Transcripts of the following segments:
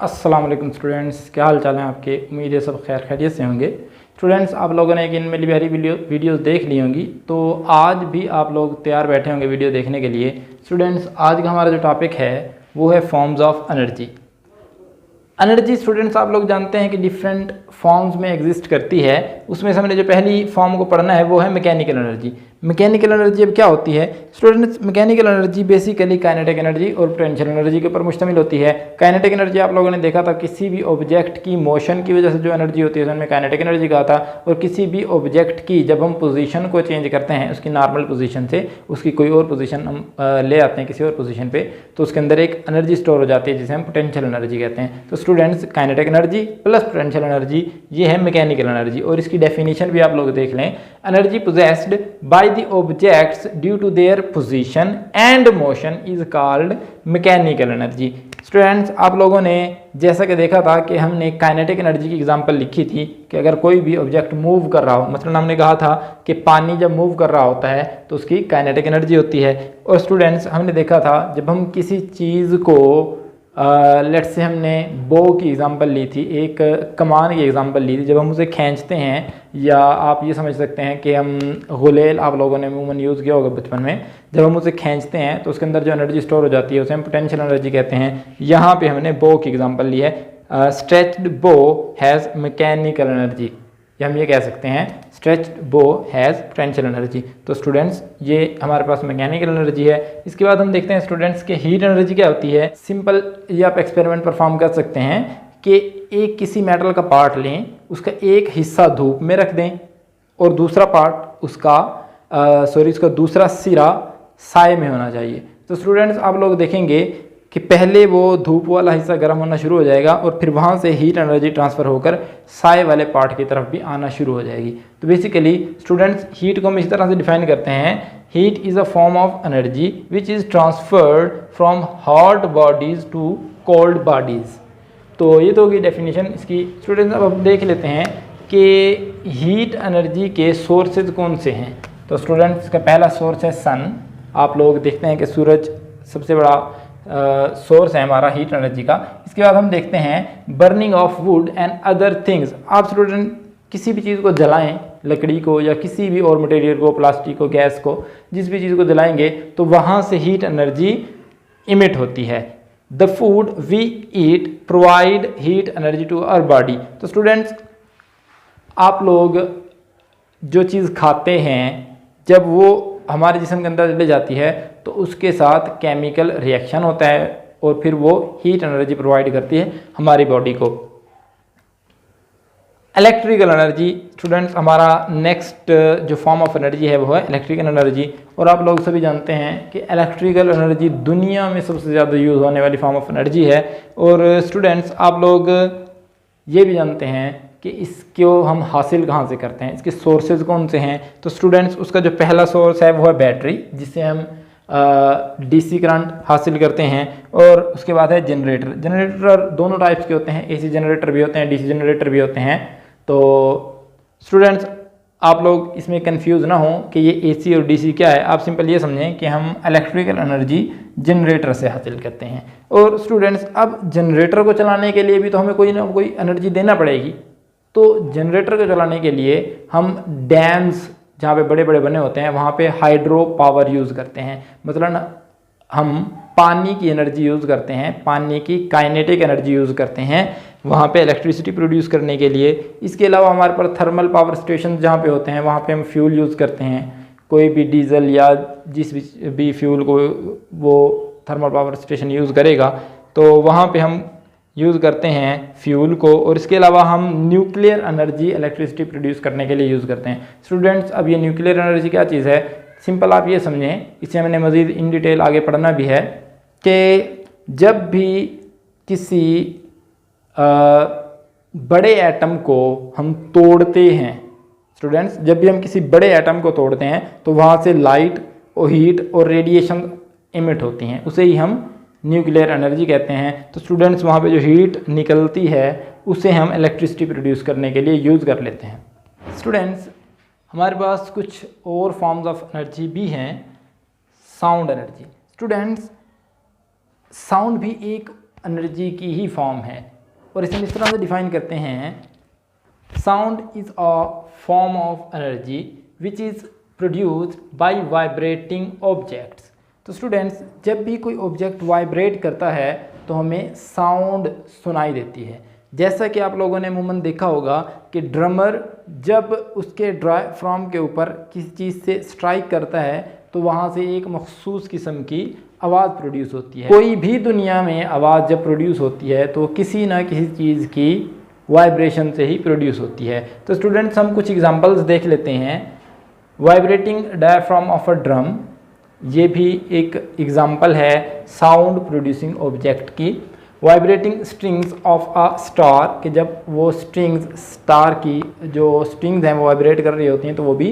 अस्सलाम वालेकुम स्टूडेंट्स, क्या हाल चाल है आपके। उम्मीद है सब खैर खैरियत से होंगे। स्टूडेंट्स, आप लोगों ने एक इनमें लिबेरी वीडियोस देख ली होंगी, तो आज भी आप लोग तैयार बैठे होंगे वीडियो देखने के लिए। स्टूडेंट्स, आज का हमारा जो टॉपिक है वो है forms of energy. Energy students आप लोग जानते हैं कि डिफरेंट फॉर्म्स में एग्जिस्ट करती है। उसमें से हमने जो पहली फॉर्म को पढ़ना है वो है मैकेनिकल एनर्जी। मैकेनिकल एनर्जी अब क्या होती है students? Mechanical energy basically kinetic energy और पोटेंशियल एनर्जी के ऊपर मुश्तमिल होती है। काइनेटिक एनर्जी आप लोगों ने देखा था, किसी भी ऑब्जेक्ट की मोशन की वजह से जो एनर्जी होती है उसमें काइनेटिक एनर्जी कहा था। और किसी भी ऑब्जेक्ट की जब हम पोजीशन को चेंज करते हैं, उसकी नॉर्मल पोजीशन से उसकी कोई और पोजीशन हम ले आते हैं किसी और पोजीशन पे, तो उसके अंदर एक एनर्जी स्टोर हो जाती है जिसे हम पोटेंशियल एनर्जी कहते हैं। तो students, kinetic energy plus potential energy ये है मैकेनिकल एनर्जी। और इसकी डेफिनेशन भी आप लोग देख लें। Energy possessed by the objects due to their position and motion is called mechanical energy. Students, आप लोगों ने जैसा कि देखा था कि हमने काइनेटिक एनर्जी की एग्जांपल लिखी थी कि अगर कोई भी ऑब्जेक्ट मूव कर रहा हो, मतलब हमने कहा था कि पानी जब मूव कर रहा होता है तो उसकी काइनेटिक एनर्जी होती है। और स्टूडेंट्स, हमने देखा था जब हम किसी चीज़ को लेट्स से हमने बो की एग्जांपल ली थी, एक कमान की एग्जांपल ली थी, जब हम उसे खींचते हैं, या आप ये समझ सकते हैं कि हम गुलेल आप लोगों ने अमूमन यूज़ किया होगा बचपन में, जब हम उसे खींचते हैं तो उसके अंदर जो एनर्जी स्टोर हो जाती है उसे हम पोटेंशियल एनर्जी कहते हैं। यहाँ पे हमने बो की एग्जांपल ली है। स्ट्रेच्ड बो हैज़ मैकेनिकल एनर्जी, या हम ये कह सकते हैं स्ट्रेच्ड बो हैज़ पोटेंशियल एनर्जी। तो स्टूडेंट्स, ये हमारे पास मैकेनिकल एनर्जी है। इसके बाद हम देखते हैं स्टूडेंट्स के हीट एनर्जी क्या होती है। सिंपल ये आप एक्सपेरिमेंट परफॉर्म कर सकते हैं कि एक किसी मेटल का पार्ट लें, उसका एक हिस्सा धूप में रख दें और दूसरा पार्ट उसका उसका दूसरा सिरा साए में होना चाहिए। तो स्टूडेंट्स, आप लोग देखेंगे कि पहले वो धूप वाला हिस्सा गर्म होना शुरू हो जाएगा और फिर वहाँ से हीट एनर्जी ट्रांसफ़र होकर साए वाले पार्ट की तरफ भी आना शुरू हो जाएगी। तो बेसिकली स्टूडेंट्स, हीट को हम इस तरह से डिफाइन करते हैं, heat is a form of energy which is transferred from hot bodies to cold bodies. तो ये तो होगी डेफिनेशन इसकी। स्टूडेंट्स, अब हम देख लेते हैं कि हीट एनर्जी के सोर्सेज कौन से हैं। तो स्टूडेंट्स, इसका पहला सोर्स है सन। आप लोग देखते हैं कि सूरज सबसे बड़ा सोर्स है हमारा हीट एनर्जी का। इसके बाद हम देखते हैं burning of would and other things. आप स्टूडेंट किसी भी चीज़ को जलाएं, लकड़ी को या किसी भी और मटेरियल को, प्लास्टिक को, गैस को, जिस भी चीज़ को जलाएंगे तो वहाँ से हीट एनर्जी इमिट होती है। The food we eat provide heat energy to our body. तो स्टूडेंट्स, आप लोग जो चीज़ खाते हैं जब वो हमारे जिस्म के अंदर चले जाती है तो उसके साथ केमिकल रिएक्शन होता है और फिर वो हीट एनर्जी प्रोवाइड करती है हमारी बॉडी को। इलेक्ट्रिकल एनर्जी स्टूडेंट्स, हमारा नेक्स्ट जो फॉर्म ऑफ एनर्जी है वो है इलेक्ट्रिकल एनर्जी। और आप लोग सभी जानते हैं कि इलेक्ट्रिकल एनर्जी दुनिया में सबसे ज़्यादा यूज़ होने वाली फॉर्म ऑफ एनर्जी है। और स्टूडेंट्स, आप लोग ये भी जानते हैं कि इसको हम हासिल कहाँ से करते हैं, इसके सोर्सेज कौन से हैं। तो स्टूडेंट्स, उसका जो पहला सोर्स है वो है बैटरी, जिससे हम डीसी करंट हासिल करते हैं। और उसके बाद है जनरेटर। जनरेटर दोनों टाइप्स के होते हैं, एसी जनरेटर भी होते हैं, डीसी जनरेटर भी होते हैं। तो स्टूडेंट्स, आप लोग इसमें कंफ्यूज ना हो कि ये एसी और डीसी क्या है। आप सिंपल ये समझें कि हम इलेक्ट्रिकल एनर्जी जनरेटर से हासिल करते हैं। और स्टूडेंट्स, अब जनरेटर को चलाने के लिए भी तो हमें कोई ना कोई एनर्जी देना पड़ेगी। तो जनरेटर को चलाने के लिए हम डैम्स जहाँ पे बड़े बड़े बने होते हैं वहाँ पे हाइड्रो पावर यूज़ करते हैं, मतलब हम पानी की एनर्जी यूज़ करते हैं, पानी की काइनेटिक एनर्जी यूज़ करते हैं वहाँ पे इलेक्ट्रिसिटी प्रोड्यूस करने के लिए। इसके अलावा हमारे पास थर्मल पावर स्टेशन जहाँ पे होते हैं वहाँ पे हम फ्यूल यूज़ करते हैं। कोई भी डीजल या जिस भी फ्यूल को वो थर्मल पावर स्टेशन यूज़ करेगा तो वहाँ पे हम यूज़ करते हैं फ्यूल को। और इसके अलावा हम न्यूक्लियर एनर्जी इलेक्ट्रिसिटी प्रोड्यूस करने के लिए यूज़ करते हैं। स्टूडेंट्स, अब ये न्यूक्लियर एनर्जी क्या चीज़ है, सिंपल आप ये समझें, इसे मैंने मज़ीद इन डिटेल आगे पढ़ना भी है कि जब भी किसी बड़े एटम को हम तोड़ते हैं, स्टूडेंट्स, जब भी हम किसी बड़े एटम को तोड़ते हैं तो वहाँ से लाइट और हीट और रेडिएशन इमिट होती हैं, उसे ही हम न्यूक्लियर एनर्जी कहते हैं। तो स्टूडेंट्स, वहाँ पे जो हीट निकलती है उसे हम इलेक्ट्रिसिटी प्रोड्यूस करने के लिए यूज़ कर लेते हैं। स्टूडेंट्स, हमारे पास कुछ और फॉर्म्स ऑफ एनर्जी भी हैं। Sound energy. स्टूडेंट्स, साउंड भी एक एनर्जी की ही फॉर्म है। और इसे हम इस तरह से डिफाइन करते हैं, sound is a form of energy which is produced by vibrating objects. तो स्टूडेंट्स, जब भी कोई ऑब्जेक्ट वाइब्रेट करता है तो हमें साउंड सुनाई देती है। जैसा कि आप लोगों ने अमूमन देखा होगा कि ड्रमर जब उसके डायफ्राम के ऊपर किसी चीज़ से स्ट्राइक करता है तो वहाँ से एक मखसूस किस्म की आवाज़ प्रोड्यूस होती है। कोई भी दुनिया में आवाज़ जब प्रोड्यूस होती है तो किसी ना किसी चीज़ की वाइब्रेशन से ही प्रोड्यूस होती है। तो स्टूडेंट्स, हम कुछ एग्जांपल्स देख लेते हैं। Vibrating diaphragm of a drum, ये भी एक एग्जांपल है साउंड प्रोड्यूसिंग ऑब्जेक्ट की। Vibrating strings of a star, कि जब वो स्ट्रिंग्स, स्टार की जो स्ट्रिंग्स हैं वो वाइब्रेट कर रही होती हैं तो वो भी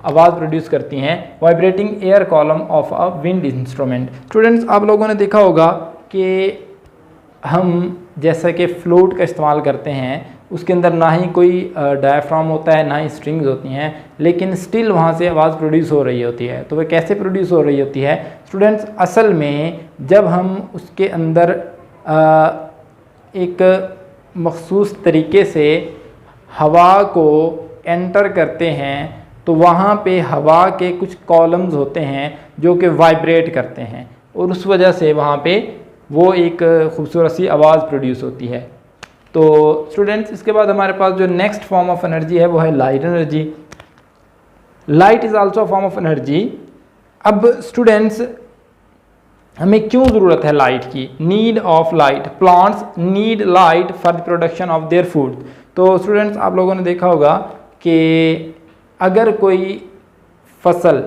आवाज़ प्रोड्यूस करती हैं। Vibrating air column of a wind instrument. Students, आप लोगों ने देखा होगा कि हम जैसा कि फ्लूट का इस्तेमाल करते हैं, उसके अंदर ना ही कोई डायफ्राम होता है ना ही स्ट्रिंग्स होती हैं, लेकिन स्टिल वहाँ से आवाज़ प्रोड्यूस हो रही होती है। तो वह कैसे प्रोड्यूस हो रही होती है स्टूडेंट्स? असल में जब हम उसके अंदर एक मखसूस तरीके से हवा को एंटर करते हैं तो वहाँ पे हवा के कुछ कॉलम्स होते हैं जो कि वाइब्रेट करते हैं और उस वजह से वहाँ पे वो एक खूबसूरत सी आवाज़ प्रोड्यूस होती है। तो स्टूडेंट्स, इसके बाद हमारे पास जो नेक्स्ट फॉर्म ऑफ एनर्जी है वो है light energy. Light is also form of energy. अब स्टूडेंट्स, हमें क्यों ज़रूरत है लाइट की? Need of light. Plants need light for the production of their food. तो स्टूडेंट्स, आप लोगों ने देखा होगा कि अगर कोई फसल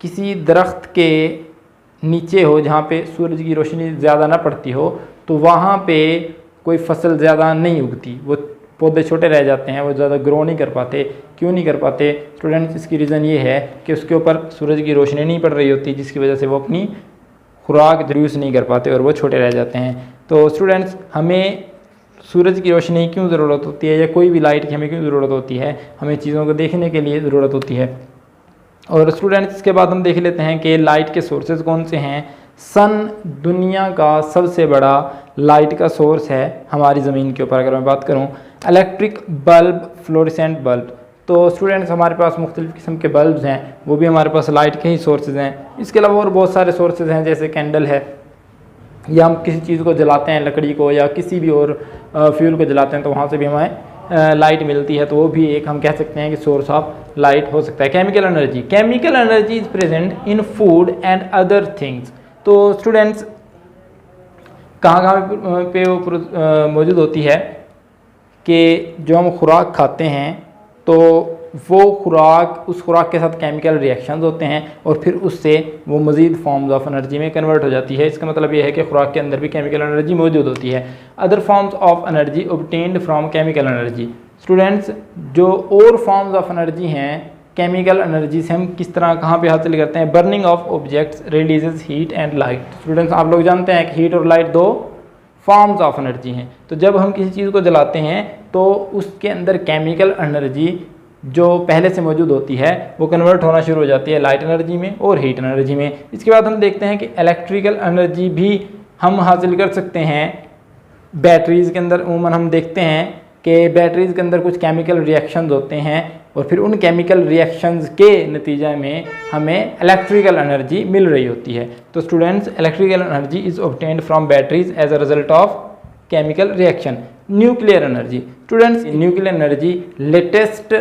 किसी दरख्त के नीचे हो जहाँ पे सूरज की रोशनी ज़्यादा ना पड़ती हो तो वहाँ पे कोई फसल ज़्यादा नहीं उगती, वो पौधे छोटे रह जाते हैं, वो ज़्यादा ग्रो नहीं कर पाते। क्यों नहीं कर पाते स्टूडेंट्स? इसकी रीज़न ये है कि उसके ऊपर सूरज की रोशनी नहीं पड़ रही होती, जिसकी वजह से वो अपनी खुराक प्रोड्यूस नहीं कर पाते और वो छोटे रह जाते हैं। तो स्टूडेंट्स, हमें सूरज की रोशनी क्यों ज़रूरत होती है या कोई भी लाइट की हमें क्यों ज़रूरत होती है? हमें चीज़ों को देखने के लिए ज़रूरत होती है। और स्टूडेंट्स, इसके बाद हम देख लेते हैं कि लाइट के सोर्सेज कौन से हैं। सन दुनिया का सबसे बड़ा लाइट का सोर्स है हमारी ज़मीन के ऊपर। अगर मैं बात करूं, इलेक्ट्रिक बल्ब, फ्लोरेसेंट बल्ब। तो स्टूडेंट्स, हमारे पास मुख्तलिफ़ किस्म के बल्ब्स हैं, वो भी हमारे पास लाइट के ही सोर्सेज हैं। इसके अलावा और बहुत सारे सोर्सेज हैं, जैसे कैंडल है, या हम किसी चीज़ को जलाते हैं, लकड़ी को या किसी भी और फ्यूल को जलाते हैं तो वहाँ से भी हमें लाइट मिलती है। तो वो भी एक हम कह सकते हैं कि सोर्स ऑफ लाइट हो सकता है। Chemical energy. Chemical energy is present in food and other things. तो स्टूडेंट्स, कहाँ पे वो मौजूद होती है कि जो हम खुराक खाते हैं तो वो खुराक, उस खुराक के साथ केमिकल रिएक्शंस होते हैं और फिर उससे वो मज़ीद फॉर्म्स ऑफ एनर्जी में कन्वर्ट हो जाती है। इसका मतलब ये है कि खुराक के अंदर भी केमिकल एनर्जी मौजूद होती है। Other forms of energy obtained from chemical energy. Students, जो और फॉर्म्स ऑफ एनर्जी हैं केमिकल एनर्जी से हम किस तरह कहाँ पे हासिल करते हैं? Burning of objects releases heat and light. Students, आप लोग जानते हैं कि हीट और लाइट दो फॉर्म्स ऑफ एनर्जी हैं। तो जब हम किसी चीज़ को जलाते हैं तो उसके अंदर केमिकल एनर्जी जो पहले से मौजूद होती है वो कन्वर्ट होना शुरू हो जाती है लाइट एनर्जी में और हीट एनर्जी में। इसके बाद हम देखते हैं कि इलेक्ट्रिकल एनर्जी भी हम हासिल कर सकते हैं बैटरीज़ के अंदर। अमूमन हम देखते हैं कि बैटरीज़ के अंदर कुछ केमिकल रिएक्शंस होते हैं और फिर उन केमिकल रिएक्शंस के नतीजे में हमें इलेक्ट्रिकल एनर्जी मिल रही होती है। तो students, electrical energy is obtained from batteries as a result of chemical reaction. Nuclear energy. Students, nuclear energy latest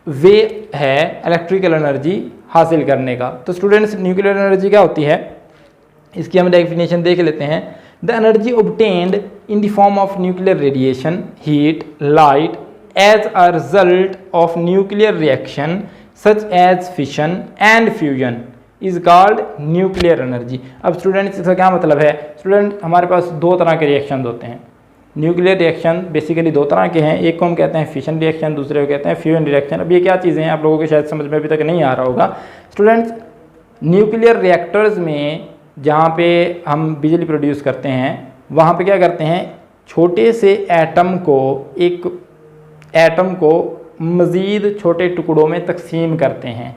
way है इलेक्ट्रिकल एनर्जी हासिल करने का। तो स्टूडेंट्स, न्यूक्लियर एनर्जी क्या होती है, इसकी हम डेफिनेशन देख लेते हैं। The energy obtained in the form of nuclear radiation, heat, light as a result of nuclear reaction such as fission and fusion is called nuclear energy। अब स्टूडेंट्स, इसका क्या मतलब है? स्टूडेंट, हमारे पास दो तरह के रिएक्शन होते हैं। न्यूक्लियर रिएक्शन बेसिकली दो तरह के हैं, एक को हम कहते हैं फिशन रिएक्शन, दूसरे को कहते हैं फ्यूजन रिएक्शन। अब ये क्या चीज़ें हैं आप लोगों के शायद समझ में अभी तक नहीं आ रहा होगा। स्टूडेंट्स, न्यूक्लियर रिएक्टर्स में जहाँ पे हम बिजली प्रोड्यूस करते हैं वहाँ पे क्या करते हैं, छोटे से एटम को मज़ीद छोटे टुकड़ों में तकसीम करते हैं।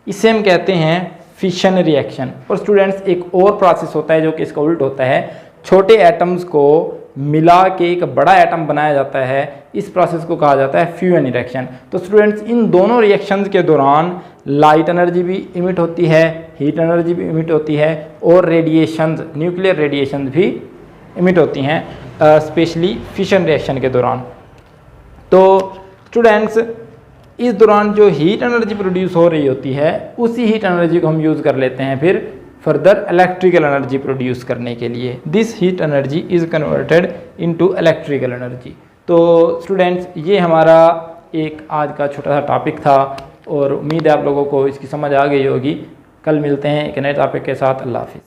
इसे हम कहते हैं फिशन रिएक्शन। और स्टूडेंट्स एक और प्रोसेस होता है जो कि इसका उल्ट होता है, छोटे एटम्स को मिला के एक बड़ा एटम बनाया जाता है, इस प्रोसेस को कहा जाता है फ्यूजन रिएक्शन। तो स्टूडेंट्स इन दोनों रिएक्शंस के दौरान लाइट एनर्जी भी इमिट होती है, हीट एनर्जी भी इमिट होती है और रेडिएशंस, न्यूक्लियर रेडिएशंस भी इमिट होती हैं, स्पेशली फिशन रिएक्शन के दौरान। तो स्टूडेंट्स इस दौरान जो हीट एनर्जी प्रोड्यूस हो रही होती है, उसी हीट एनर्जी को हम यूज़ कर लेते हैं फिर फर्दर इलेक्ट्रिकल एनर्जी प्रोड्यूस करने के लिए। This heat energy is converted into electrical energy. तो स्टूडेंट्स ये हमारा एक आज का छोटा सा टॉपिक था और उम्मीद है आप लोगों को इसकी समझ आ गई होगी। कल मिलते हैं एक नए टॉपिक के साथ। अल्लाह हाफिज़।